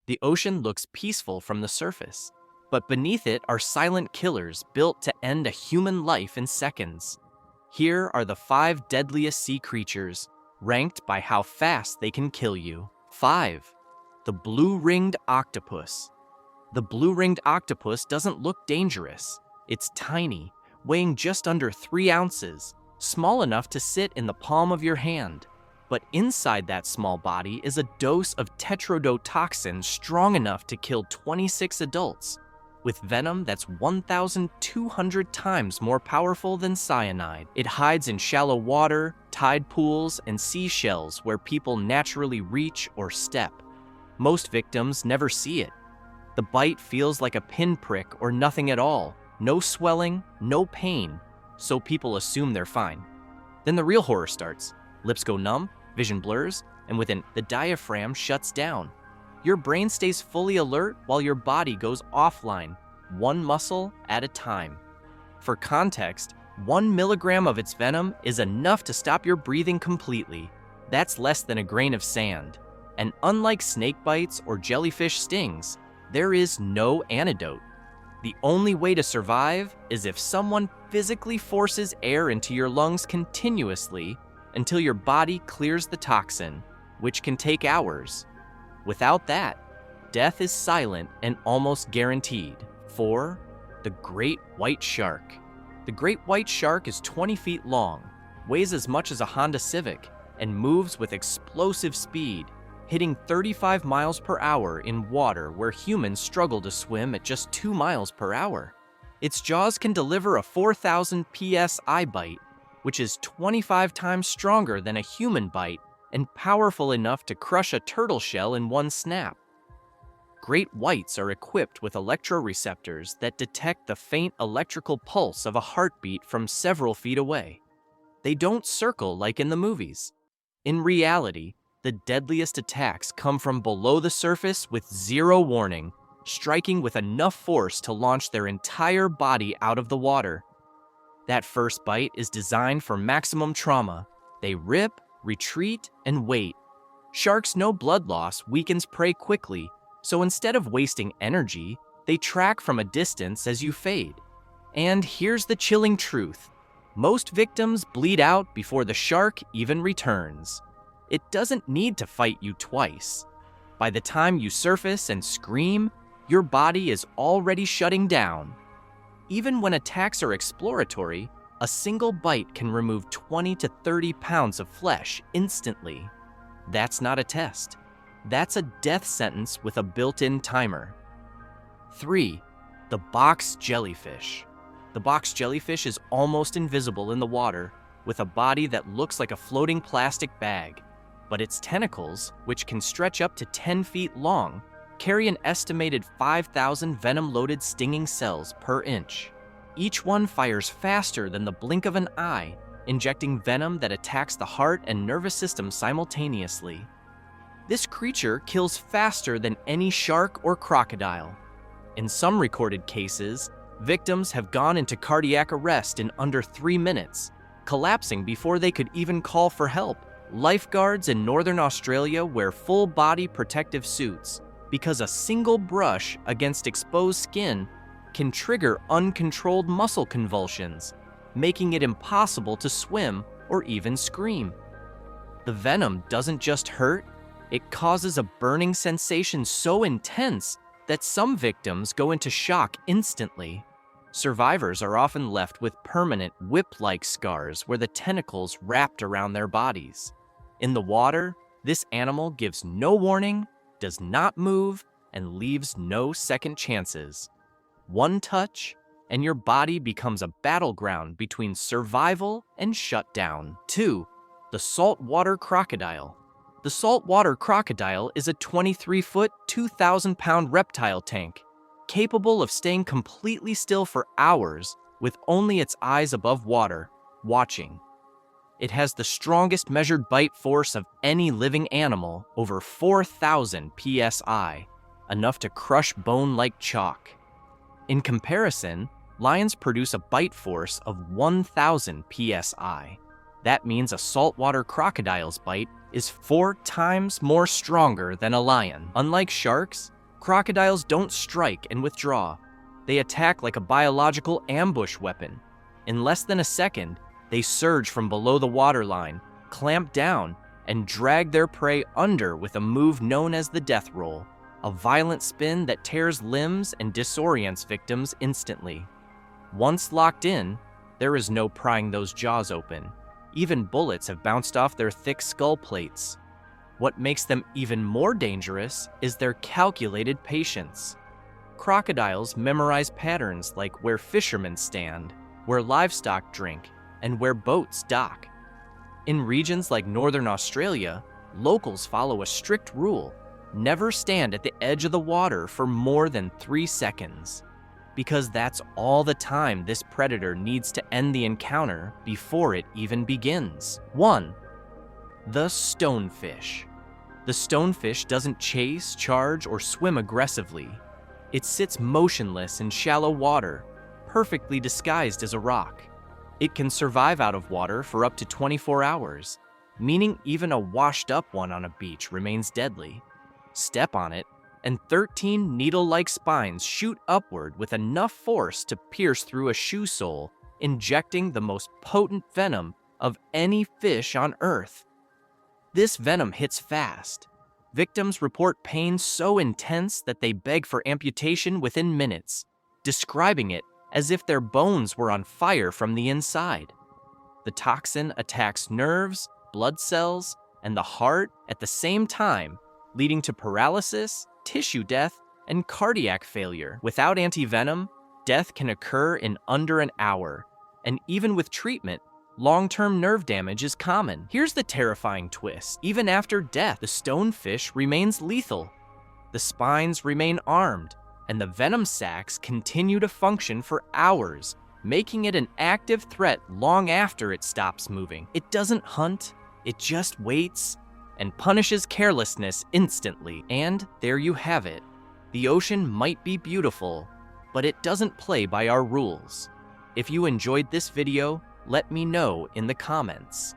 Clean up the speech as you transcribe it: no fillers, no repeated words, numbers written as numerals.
The ocean looks peaceful from the surface, but beneath it are silent killers built to end a human life in seconds. Here are the 5 deadliest sea creatures, ranked by how fast they can kill you. 5. The blue-ringed octopus. The blue-ringed octopus doesn't look dangerous. It's tiny, weighing just under 3 ounces, small enough to sit in the palm of your hand. But inside that small body is a dose of tetrodotoxin strong enough to kill 26 adults, with venom that's 1,200 times more powerful than cyanide. It hides in shallow water, tide pools, and seashells where people naturally reach or step. Most victims never see it. The bite feels like a pinprick or nothing at all. No swelling, no pain, so people assume they're fine. Then the real horror starts. Lips go numb, vision blurs, and within the diaphragm shuts down. Your brain stays fully alert while your body goes offline, one muscle at a time. For context, 1 milligram of its venom is enough to stop your breathing completely. That's less than a grain of sand. And unlike snake bites or jellyfish stings, there is no antidote. The only way to survive is if someone physically forces air into your lungs continuously until your body clears the toxin, which can take hours. Without that, death is silent and almost guaranteed. 4. The great white shark. The great white shark is 20 feet long, weighs as much as a Honda Civic, and moves with explosive speed, hitting 35 miles per hour in water where humans struggle to swim at just 2 miles per hour. Its jaws can deliver a 4,000 psi bite, which is 25 times stronger than a human bite and powerful enough to crush a turtle shell in one snap. Great whites are equipped with electroreceptors that detect the faint electrical pulse of a heartbeat from several feet away. They don't circle like in the movies. In reality, the deadliest attacks come from below the surface with zero warning, striking with enough force to launch their entire body out of the water. That first bite is designed for maximum trauma. They rip, retreat, and wait. Sharks know blood loss weakens prey quickly, so instead of wasting energy, they track from a distance as you fade. And here's the chilling truth. Most victims bleed out before the shark even returns. It doesn't need to fight you twice. By the time you surface and scream, your body is already shutting down. Even when attacks are exploratory, a single bite can remove 20 to 30 pounds of flesh instantly. That's not a test. That's a death sentence with a built-in timer. 3. The box jellyfish. The box jellyfish is almost invisible in the water, with a body that looks like a floating plastic bag. But its tentacles, which can stretch up to 10 feet long, carry an estimated 5,000 venom-loaded stinging cells per inch. Each one fires faster than the blink of an eye, injecting venom that attacks the heart and nervous system simultaneously. This creature kills faster than any shark or crocodile. In some recorded cases, victims have gone into cardiac arrest in under 3 minutes, collapsing before they could even call for help. Lifeguards in Northern Australia wear full-body protective suits because a single brush against exposed skin can trigger uncontrolled muscle convulsions, making it impossible to swim or even scream. The venom doesn't just hurt, it causes a burning sensation so intense that some victims go into shock instantly. Survivors are often left with permanent whip-like scars where the tentacles wrapped around their bodies. In the water, this animal gives no warning, does not move, and leaves no second chances. One touch, and your body becomes a battleground between survival and shutdown. 2. The saltwater crocodile. The saltwater crocodile is a 23-foot, 2,000-pound reptile tank, capable of staying completely still for hours with only its eyes above water, watching. It has the strongest measured bite force of any living animal, over 4,000 psi, enough to crush bone like chalk. In comparison, lions produce a bite force of 1,000 psi. That means a saltwater crocodile's bite is 4 times more stronger than a lion. Unlike sharks, Crocodiles don't strike and withdraw. They attack like a biological ambush weapon. In less than a second, they surge from below the waterline, clamp down, and drag their prey under with a move known as the death roll, a violent spin that tears limbs and disorients victims instantly. Once locked in, there is no prying those jaws open. Even bullets have bounced off their thick skull plates. What makes them even more dangerous is their calculated patience. Crocodiles memorize patterns like where fishermen stand, where livestock drink, and where boats dock. In regions like northern Australia, locals follow a strict rule: never stand at the edge of the water for more than 3 seconds, because that's all the time this predator needs to end the encounter before it even begins. 1. The stonefish. The stonefish doesn't chase, charge, or swim aggressively. It sits motionless in shallow water, perfectly disguised as a rock. It can survive out of water for up to 24 hours, meaning even a washed-up one on a beach remains deadly. Step on it, and 13 needle-like spines shoot upward with enough force to pierce through a shoe sole, injecting the most potent venom of any fish on Earth. This venom hits fast. Victims report pain so intense that they beg for amputation within minutes, describing it as if their bones were on fire from the inside. The toxin attacks nerves, blood cells, and the heart at the same time, leading to paralysis, tissue death, and cardiac failure. Without antivenom, death can occur in under an hour, and even with treatment, long-term nerve damage is common. Here's the terrifying twist. Even after death, the stonefish remains lethal. The spines remain armed, and the venom sacs continue to function for hours, making it an active threat long after it stops moving. It doesn't hunt, it just waits and punishes carelessness instantly. And there you have it. The ocean might be beautiful, but it doesn't play by our rules. If you enjoyed this video, let me know in the comments.